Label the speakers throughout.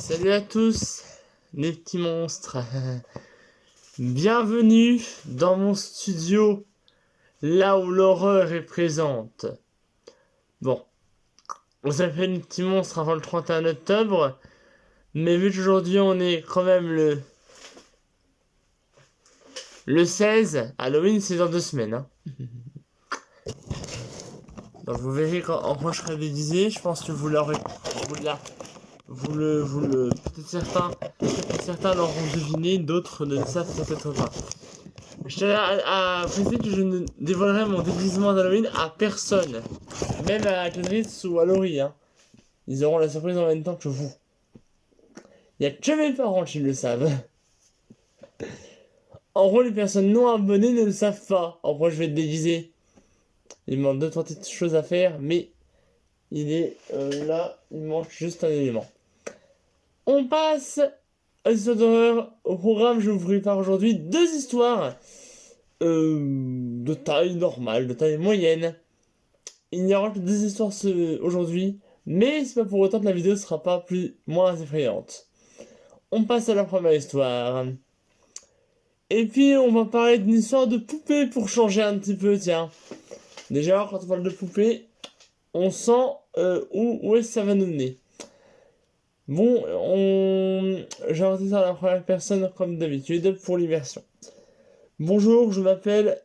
Speaker 1: Salut à tous, les petits monstres. Bienvenue dans mon studio, là où l'horreur est présente. Bon, on s'appelle les petits monstres avant le 31 octobre, mais vu qu'aujourd'hui on est quand même le 16, Halloween c'est dans 2 semaines. Hein. Donc vous verrez quand je serai déguisé, je pense que certains l'auront deviné, d'autres ne le savent peut-être pas. Je tiens à préciser que je ne dévoilerai mon déguisement d'Halloween à personne. Même à Cadris ou à Laurie. Hein. Ils auront la surprise en même temps que vous. Il n'y a que mes parents qui le savent. En gros, les personnes non abonnées ne le savent pas. En gros, je vais être déguisé. Il me manque 2-3 petites choses à faire, mais il est là. Il manque juste un élément. On passe à l'histoire d'horreur. Au programme, je vous prépare aujourd'hui 2 histoires de taille normale, de taille moyenne. Il n'y aura que 2 histoires aujourd'hui, mais c'est pas pour autant que la vidéo sera pas moins effrayante. On passe à la première histoire. Et puis on va parler d'une histoire de poupée pour changer un petit peu, tiens. Déjà, quand on parle de poupée, on sent où est-ce que ça va nous mener. Bon, j'ai rentré ça à la première personne comme d'habitude pour l'immersion. Bonjour, je m'appelle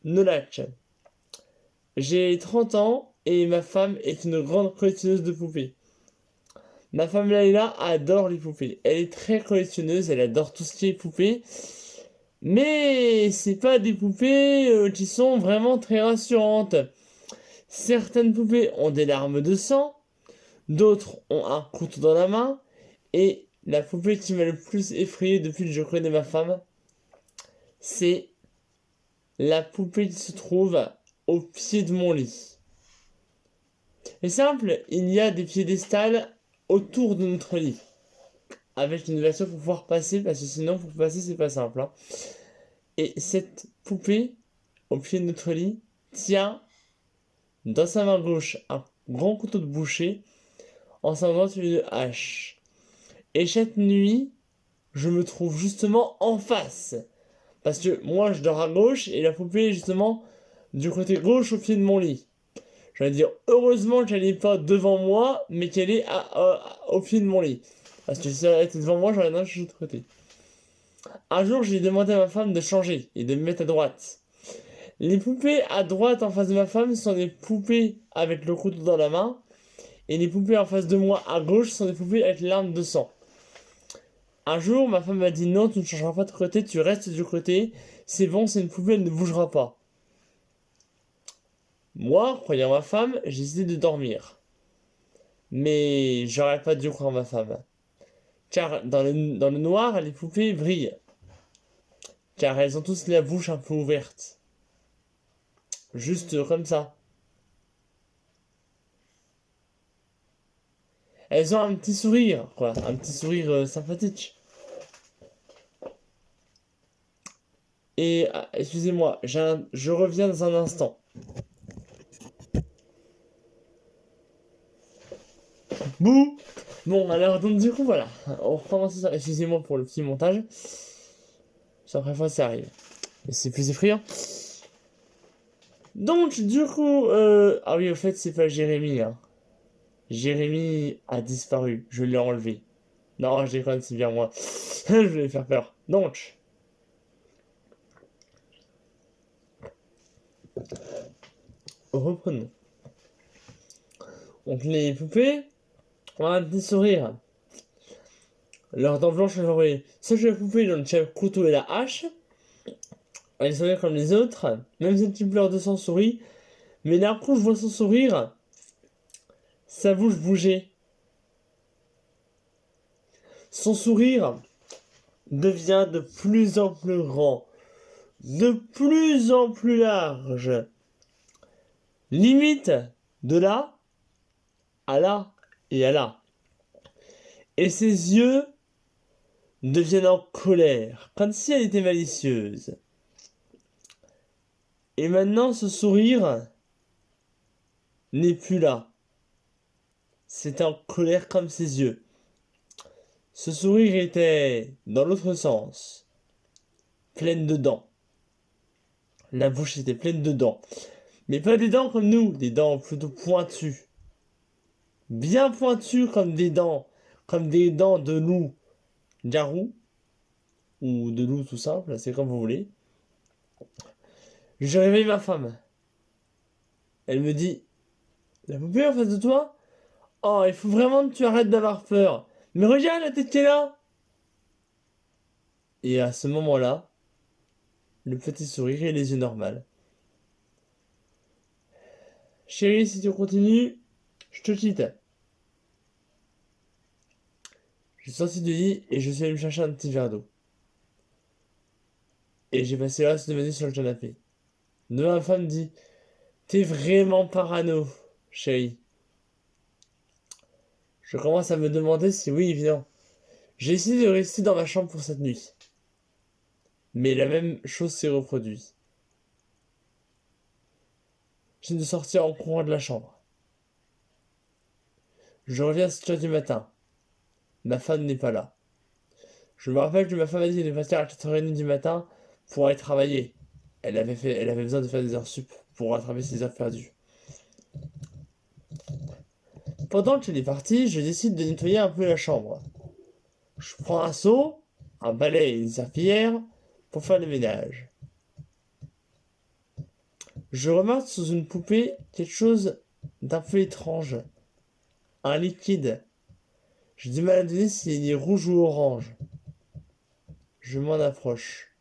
Speaker 1: Nolak. J'ai 30 ans et ma femme est une grande collectionneuse de poupées. Ma femme Laila adore les poupées. Elle est très collectionneuse, elle adore tout ce qui est poupées. Mais c'est pas des poupées qui sont vraiment très rassurantes. Certaines poupées ont des larmes de sang, d'autres ont un couteau dans la main, et la poupée qui m'a le plus effrayé depuis que je connais ma femme, c'est la poupée qui se trouve au pied de mon lit. C'est simple, il y a des piédestals autour de notre lit. Avec une version pour pouvoir passer, parce que sinon pour passer c'est pas simple. Hein. Et cette poupée, au pied de notre lit, tient dans sa main gauche un grand couteau de boucher, en sa main droite une hache. Et chaque nuit, je me trouve justement en face. Parce que moi je dors à gauche et la poupée est justement du côté gauche au pied de mon lit. J'allais dire heureusement qu'elle n'est pas devant moi, mais qu'elle est au pied de mon lit. Parce que si elle était devant moi, j'aurais d'un de l'autre côté. Un jour, j'ai demandé à ma femme de changer et de me mettre à droite. Les poupées à droite en face de ma femme sont des poupées avec le couteau dans la main. Et les poupées en face de moi à gauche sont des poupées avec l'arme de sang. Un jour, ma femme m'a dit non, tu ne changeras pas de côté, tu restes du côté. C'est bon, c'est une poupée, elle ne bougera pas. Moi, croyant ma femme, j'ai décidé de dormir. Mais j'aurais pas dû croire ma femme. Car dans le noir, les poupées brillent. Car elles ont tous la bouche un peu ouverte. Juste comme ça. Elles ont un petit sourire, quoi. Un petit sourire sympathique. Et, excusez-moi, je reviens dans un instant. Bouh! Bon, alors, donc, du coup, voilà. On recommence ça. Excusez-moi pour le petit montage. C'est la première fois que ça arrive. Mais c'est plus effrayant. Donc, du coup, ah oui, au fait, c'est pas Jérémy, hein. Jérémy a disparu. Je l'ai enlevé. Non, je déconne, c'est bien moi. Je vais faire peur. Donc, reprenons. Donc, les poupées ont un petit sourire. Leurs dents blanches colorées. Sauf que la poupée dans le couteau et la hache, elle sourit comme les autres. Même si elle pleure de son sourit. Mais d'un coup, je vois son sourire. Sa bouche bouger. Son sourire devient de plus en plus grand. De plus en plus large. Limite de là à là et à là. Et ses yeux deviennent en colère, comme si elle était malicieuse. Et maintenant, ce sourire n'est plus là. c'était en colère comme ses yeux. Ce sourire était dans l'autre sens, pleine de dents. La bouche était pleine de dents. Mais pas des dents comme nous, des dents plutôt pointues. Bien pointues comme des dents de loup garou, ou de loup tout simple, c'est comme vous voulez. Je réveille ma femme. Elle me dit, la poupée en face de toi? Oh, il faut vraiment que tu arrêtes d'avoir peur. Mais regarde la tête qu'elle a. Et à ce moment-là, le petit sourire et les yeux normaux. Chérie, si tu continues, je te quitte. Je suis sorti du lit et je suis allé me chercher un petit verre d'eau. Et j'ai passé le reste de ma nuit sur le canapé. Ma femme dit, t'es vraiment parano, chérie. Je commence à me demander si oui, évidemment. J'ai essayé de rester dans ma chambre pour cette nuit. Mais la même chose s'est reproduite. J'ai de sortir en courant de la chambre. Je reviens à 7h du matin. Ma femme n'est pas là. Je me rappelle que ma femme a dit de partir à 4h30 du matin pour aller travailler. Elle avait besoin de faire des heures sup pour rattraper ses heures perdues. Pendant qu'elle est partie, je décide de nettoyer un peu la chambre. Je prends un seau, un balai et une serpillière pour faire le ménage. Je remarque sous une poupée quelque chose d'un peu étrange. Un liquide. J'ai du mal à donner s'il est rouge ou orange. Je m'en approche.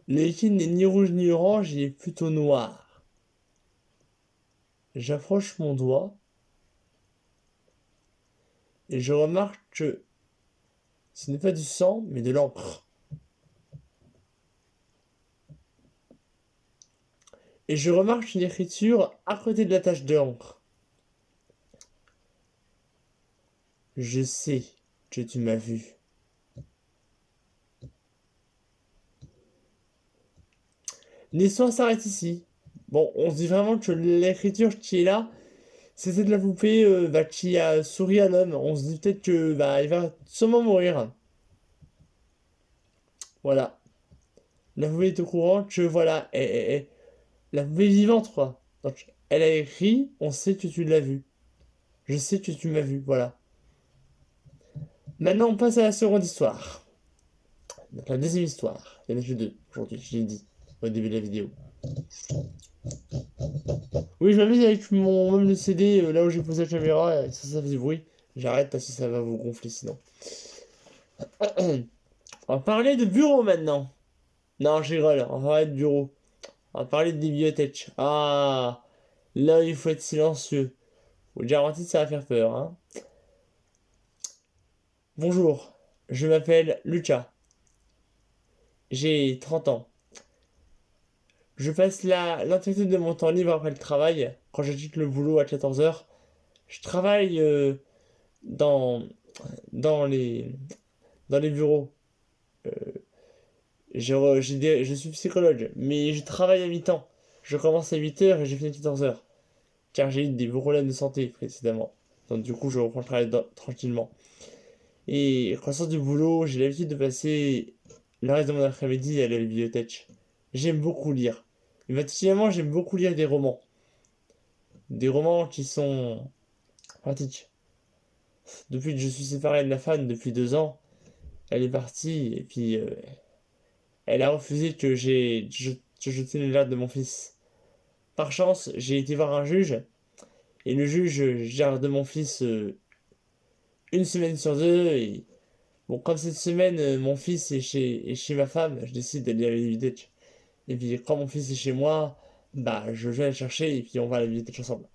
Speaker 1: Le liquide n'est ni rouge ni orange, il est plutôt noir. J'approche mon doigt et je remarque que ce n'est pas du sang, mais de l'encre. Et je remarque une écriture à côté de la tache d'encre. Je sais que tu m'as vu. L'histoire s'arrête ici. Bon, on se dit vraiment que l'écriture qui est là, c'était de la poupée qui a souri à l'homme. On se dit peut-être que il va sûrement mourir. Voilà. La poupée est au courant que voilà, la poupée est vivante quoi. Donc elle a écrit, on sait que tu l'as vu. Je sais que tu m'as vu, voilà. Maintenant on passe à la seconde histoire. Donc la deuxième histoire. Il y en a que deux aujourd'hui, je l'ai dit au début de la vidéo. Oui, je m'amuse avec mon même le CD là où j'ai posé la caméra, et ça fait du bruit. J'arrête parce que ça va vous gonfler sinon. On va parler de bureau maintenant. Non, je rigole, on va parler de bureau. On va parler de bibliothèque. Ah, là il faut être silencieux. Vous garantis que ça va faire peur, hein. Bonjour, je m'appelle Lucas. J'ai 30 ans. Je passe l'intégrité de mon temps libre après le travail, quand je quitte le boulot à 14h. Je travaille dans, dans les, dans les bureaux. Euh, je suis psychologue, mais je travaille à mi-temps. Je commence à 8h et je finis à 14h. Car j'ai eu des problèmes de santé précédemment. Donc du coup, je reprends le travail tranquillement. Et quand je sors du boulot, j'ai l'habitude de passer le reste de mon après-midi à la bibliothèque. J'aime beaucoup lire. Et particulièrement, j'aime beaucoup lire des romans. Des romans qui sont pratiques. Depuis que je suis séparé de la femme depuis 2 ans, elle est partie et puis elle a refusé que je tienne l'ordre de mon fils. Par chance, j'ai été voir un juge et le juge garde mon fils une semaine sur deux. Et bon, comme cette semaine, mon fils est chez ma femme, je décide d'aller à la bibliothèque. Et puis quand mon fils est chez moi, je vais le chercher et puis on va à la bibliothèque ensemble.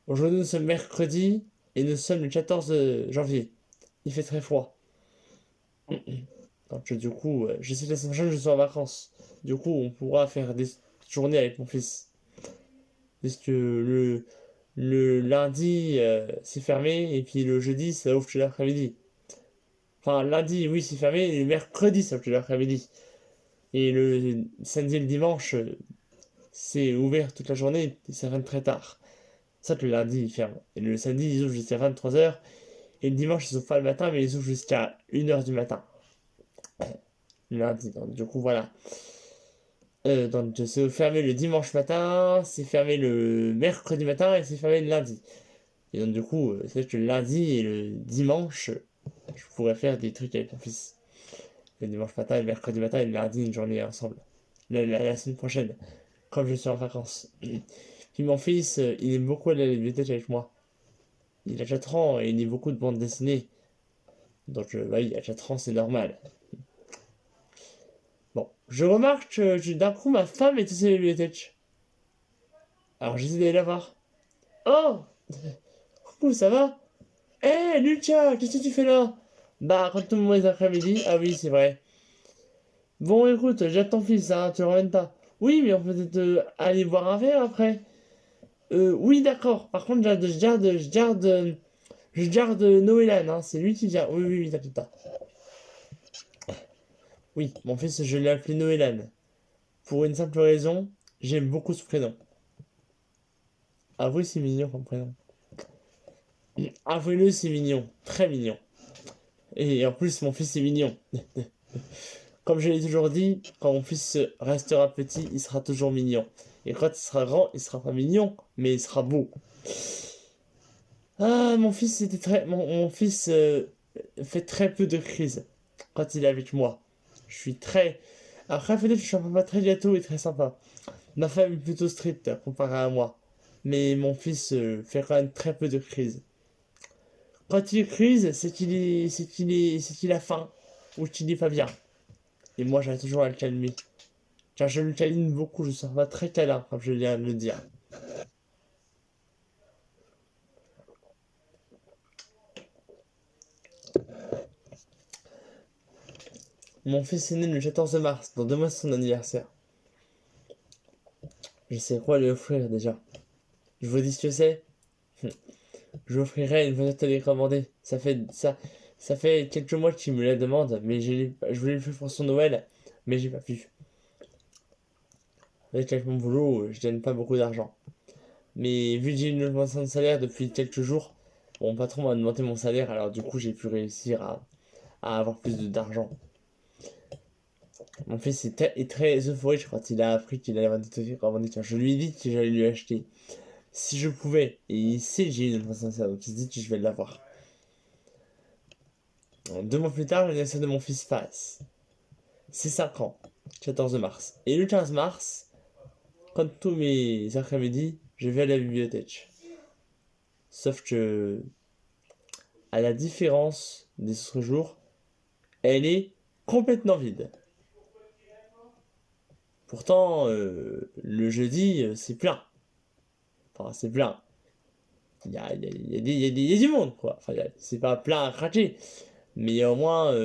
Speaker 1: Aujourd'hui, nous sommes mercredi et nous sommes le 14 janvier. Il fait très froid. Donc du coup, je sais que la semaine prochaine, je suis en vacances. Du coup, on pourra faire des journées avec mon fils. Parce que le lundi, c'est fermé et puis le jeudi, ça ouvre tout l'après-midi. Enfin, lundi, oui, c'est fermé et le mercredi, ça ouvre tout l'après-midi. Et le samedi et le dimanche, c'est ouvert toute la journée et ça ferme très tard. Ça, le lundi, ils ferment. Et le samedi, ils ouvrent jusqu'à 23h. Et le dimanche, ils ouvrent pas le matin, mais ils ouvrent jusqu'à 1h du matin. Le lundi. Donc, du coup, voilà. Donc, c'est fermé le dimanche matin, c'est fermé le mercredi matin et c'est fermé le lundi. Et donc, du coup, c'est que le lundi et le dimanche, je pourrais faire des trucs avec mon fils. Le dimanche matin, le mercredi matin et le lundi, une journée ensemble. La semaine prochaine, comme je suis en vacances. Puis mon fils, il aime beaucoup aller à la bibliothèque avec moi. Il a 4 ans et il lit beaucoup de bandes dessinées. Donc, bah, il a 4 ans, c'est normal. Bon, je remarque que d'un coup, ma femme est aussi à la bibliothèque. Alors, j'essaie d'aller la voir. Oh! Coucou, ça va? Eh, Lucas, qu'est-ce que tu fais là? Bah, quand tout le monde est après-midi. Ah oui, c'est vrai. Bon, écoute, jette ton fils, hein, tu le ramènes pas. Oui, mais on peut peut-être aller boire un verre après. Oui, d'accord. Par contre, je garde Noélan, hein, c'est lui qui vient. Oui, oui, oui, t'inquiète pas. Oui, mon fils, je l'ai appelé Noélan. Pour une simple raison, j'aime beaucoup ce prénom. Ah oui, c'est mignon comme prénom. Avouez-le, c'est mignon. Très mignon. Et en plus, mon fils est mignon. Comme je l'ai toujours dit, quand mon fils restera petit, il sera toujours mignon. Et quand il sera grand, il sera pas mignon, mais il sera beau. Ah, mon fils fait très peu de crises quand il est avec moi. Je suis très. Après, peut-être que je suis un papa très gâteau et très sympa. Ma femme est plutôt stricte comparée à moi. Mais mon fils fait quand même très peu de crises. Quand il crise, c'est qu'il a faim ou qu'il est pas bien. Et moi, j'arrive toujours à le calmer. Car je le câline beaucoup, je suis pas très câlin, comme je viens de le dire. Mon fils est né le 14 mars, dans 2 mois c'est son anniversaire. Je sais quoi lui offrir déjà. Je vous dis ce que c'est. Je lui offrirai une voiture télécommandée. Ça fait quelques mois qu'il me la demande, mais je voulais le faire pour son Noël, mais j'ai pas pu. Avec mon boulot, je gagne pas beaucoup d'argent. Mais vu que j'ai une augmentation de salaire depuis quelques jours, mon patron m'a augmenté mon salaire, alors du coup j'ai pu réussir à avoir plus d'argent. Mon fils est très euphorique quand il a appris qu'il allait avoir des télécommandés. Je lui ai dit que j'allais lui acheter. Si je pouvais. Et il sait que j'ai une augmentation de salaire, donc il se dit que je vais l'avoir. 2 mois plus tard, l'anniversaire de mon fils passe. C'est 5 ans. 14 mars. Et le 15 mars, comme tous mes après-midi, je vais à la bibliothèque. Sauf que, à la différence des autres jours, elle est complètement vide. Pourtant, le jeudi, c'est plein. Enfin, c'est plein. Il y a du monde, quoi. Enfin, c'est pas plein à craquer. Mais il y a au moins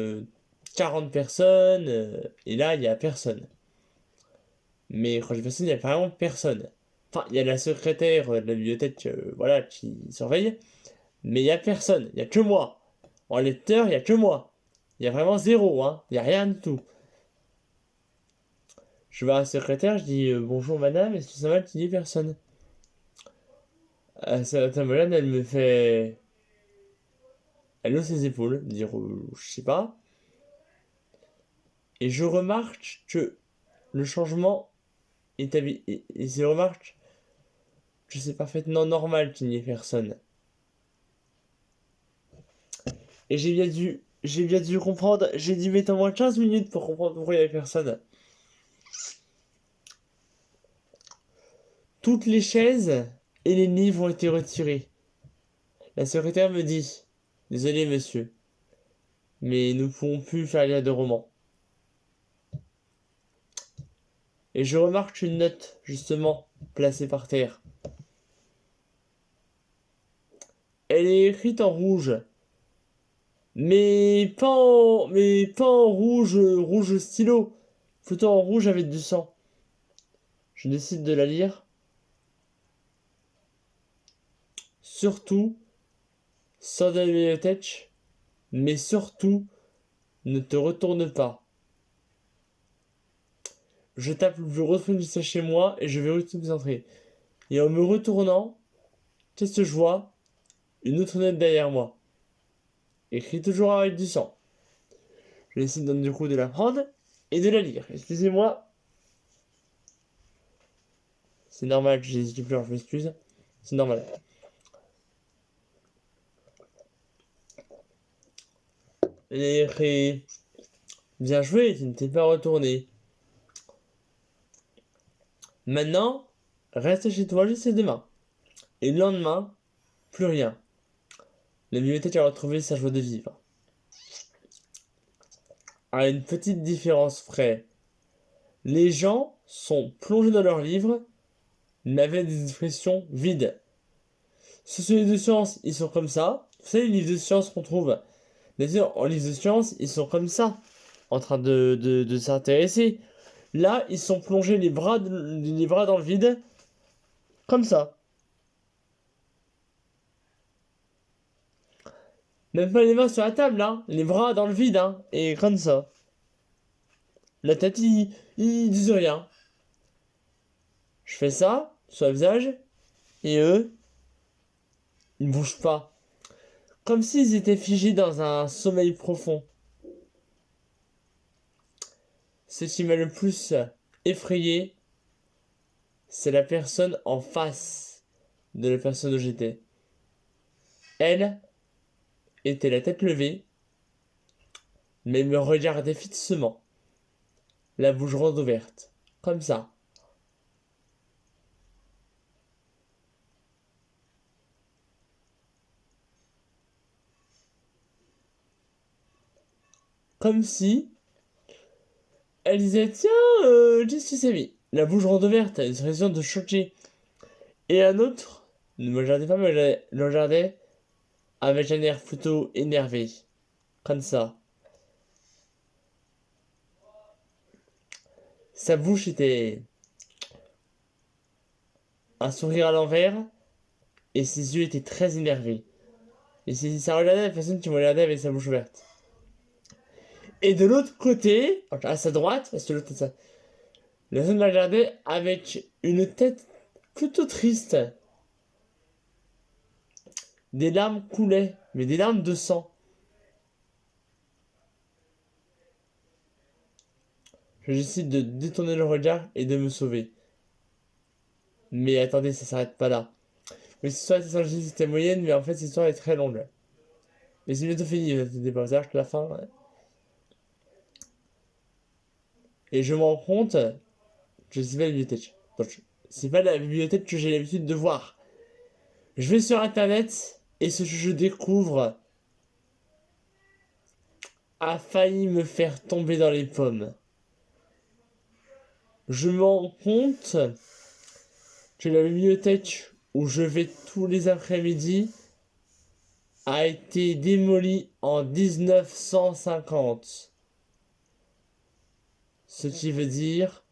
Speaker 1: 40 personnes. Et là, il y a personne. Mais quand je dis personne, il y a vraiment personne. Enfin, il y a la secrétaire de la bibliothèque, voilà, qui surveille. Mais il y a personne. Il y a que moi. En lecteur, il y a que moi. Il y a vraiment zéro, hein. Il y a rien du tout. Je vais à la secrétaire, je dis bonjour madame, est-ce que ça va? Elle dit personne. Cette dame-là, elle me fait. Elle hausse ses épaules, dire je sais pas. Et je remarque que le changement et je remarque que c'est parfaitement normal qu'il n'y ait personne. Et j'ai bien dû comprendre, j'ai dû mettre au moins 15 minutes pour comprendre pourquoi il n'y avait personne. Toutes les chaises et les livres ont été retirés. La secrétaire me dit, désolé monsieur, mais nous ne pouvons plus faire lire de romans. Et je remarque une note, justement, placée par terre. Elle est écrite en rouge. Mais pas en rouge, rouge stylo. Plutôt en rouge avec du sang. Je décide de la lire. Surtout, sors de la bibliothèque. Mais surtout, ne te retourne pas. Je retourne jusqu'à chez moi et je vais retourner entrer. Et en me retournant, qu'est-ce que je vois? Une autre note derrière moi. Écrit toujours avec du sang. Je décide donc du coup de la prendre et de la lire. Excusez-moi. C'est normal que j'ai des pleurs, je m'excuse. C'est normal. Et écrit. Bien joué, tu ne t'es pas retourné. Maintenant, reste chez toi jusqu'à demain. Et le lendemain, plus rien. La bibliothèque a retrouvé sa joie de vivre. À une petite différence près. Les gens sont plongés dans leurs livres, mais avec des expressions vides. Ceux sur les livres de science, ils sont comme ça. Vous savez, les livres de science qu'on trouve. D'ailleurs, en livre de science, ils sont comme ça, en train de s'intéresser. Là, ils sont plongés les bras dans le vide, comme ça. Même pas les mains sur la table, hein. Les bras dans le vide, hein. Et comme ça. La tête, ils disent rien. Je fais ça, sur le visage, et eux, ils ne bougent pas. Comme s'ils étaient figés dans un sommeil profond. Ce qui m'a le plus effrayé, c'est la personne en face de la personne où j'étais. Elle était la tête levée, mais me regardait fixement, la bouche grande ouverte, comme ça. Comme si elle disait tiens, qu'est-ce que c'est mis? La bouche grande ouverte, une expression de choqué. Et un autre ne me regardait pas, mais le regardait avec un air plutôt énervé, comme ça. Sa bouche était un sourire à l'envers et ses yeux étaient très énervés. Et ça regardait la personne qui me regardait avec sa bouche ouverte. Et de l'autre côté, à sa droite, parce que l'autre, la personne me regardait avec une tête plutôt triste. Des larmes coulaient, mais des larmes de sang. Je décide de détourner le regard et de me sauver. Mais attendez, ça s'arrête pas là. Mais cette histoire était sans c'était moyenne, mais en fait, cette histoire est très longue. Mais c'est bientôt fini, c'était pas ça, la fin. Et je me rends compte que c'est pas la bibliothèque. Donc, c'est pas la bibliothèque que j'ai l'habitude de voir. Je vais sur internet et ce que je découvre a failli me faire tomber dans les pommes. Je me rends compte que la bibliothèque où je vais tous les après-midi a été démolie en 1950. Ce qui veut dire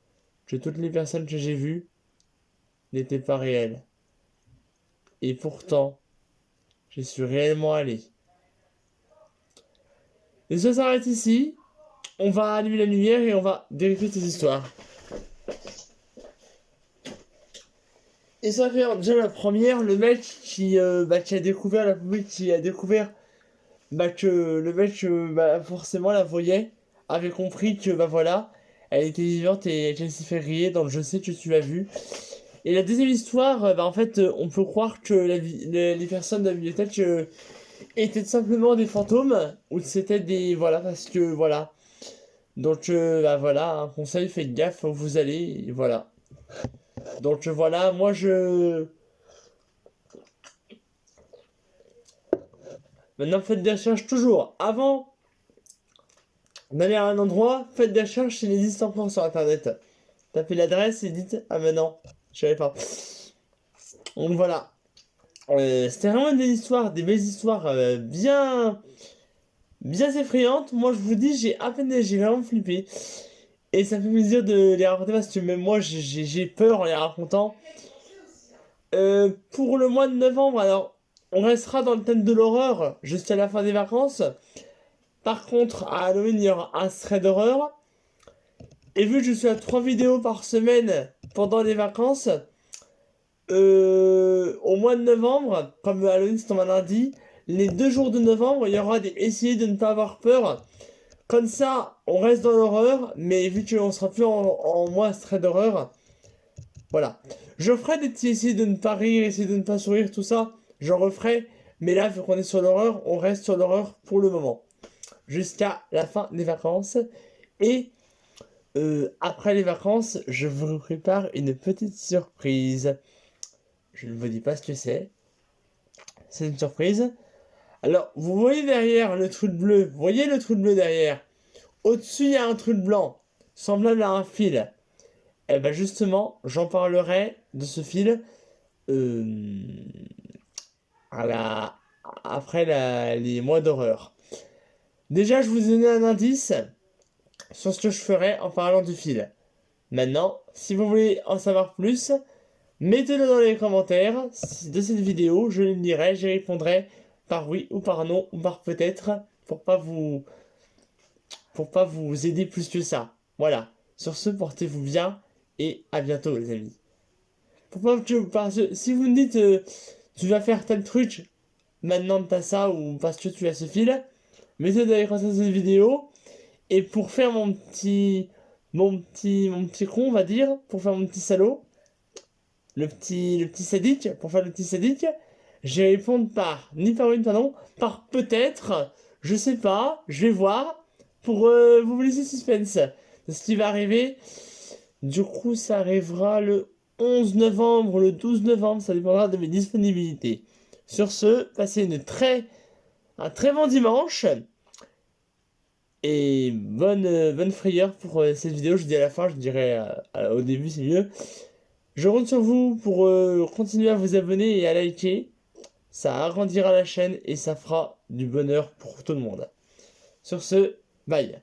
Speaker 1: que toutes les personnes que j'ai vues n'étaient pas réelles. Et pourtant, je suis réellement allé. Et ça s'arrête ici. On va allumer la lumière et on va décrire ces histoires. Et ça fait déjà la première, le mec qui a découvert la poupée, qui a découvert que le mec forcément la voyait, avait compris que voilà, elle était vivante et qu'elle s'est fait rire dans le je sais que tu l'as vu. Et la deuxième histoire, en fait, on peut croire que les personnes de la bibliothèque étaient simplement des fantômes, ou c'était des... Voilà, parce que voilà. Donc voilà, un conseil, faites gaffe où vous allez, et voilà. Donc voilà, moi je... Maintenant, faites des recherches toujours. Avant d'aller à un endroit, faites des recherches s'il existe encore sur internet. Tapez l'adresse et dites ah mais non, je savais pas. Donc voilà. C'était vraiment des histoires, des belles histoires bien effrayantes. Moi je vous dis, j'ai vraiment flippé. Et ça me fait plaisir de les raconter parce que même moi j'ai peur en les racontant. Pour le mois de novembre, alors on restera dans le thème de l'horreur jusqu'à la fin des vacances. Par contre, à Halloween, il y aura un thread d'horreur. Et vu que je suis à 3 vidéos par semaine pendant les vacances, au mois de novembre, comme Halloween c'est tombe un lundi, les 2 jours de novembre, il y aura des essayez de ne pas avoir peur. Comme ça, on reste dans l'horreur, mais vu qu'on sera plus en mois très d'horreur, voilà. Je ferai des petits essais de ne pas rire, essayer de ne pas sourire, tout ça, j'en referai. Mais là, vu qu'on est sur l'horreur, on reste sur l'horreur pour le moment. Jusqu'à la fin des vacances. Et après les vacances, je vous prépare une petite surprise. Je ne vous dis pas ce que c'est. C'est une surprise. Alors, vous voyez derrière le trou de bleu. Vous voyez le trou de bleu derrière. Au-dessus, il y a un trou de blanc, semblable à un fil. Et ben justement, j'en parlerai de ce fil à après les mois d'horreur. Déjà, je vous ai donné un indice sur ce que je ferai en parlant du fil. Maintenant, si vous voulez en savoir plus, mettez-le dans les commentaires de cette vidéo, je le lirai, j'y répondrai par oui ou par non ou par peut-être pour pas vous aider plus que ça. Voilà. Sur ce, portez-vous bien et à bientôt les amis. Parce que si vous me dites tu vas faire tel truc, maintenant t'as ça ou parce que tu as ce fil, mettez dans les commentaires de cette vidéo et pour faire mon petit con on va dire, pour faire mon petit salaud, le petit sadique, pour faire le petit sadique, je vais répondre par ni par oui ni par non, par peut-être, je sais pas, je vais voir, pour vous laisser suspense de ce qui va arriver. Du coup, ça arrivera le 11 novembre, le 12 novembre, ça dépendra de mes disponibilités. Sur ce, passez un très bon dimanche et bonne frayeur pour cette vidéo. Je dis à la fin, je dirais au début, c'est mieux. Je compte sur vous pour continuer à vous abonner et à liker. Ça agrandira la chaîne et ça fera du bonheur pour tout le monde. Sur ce, bye.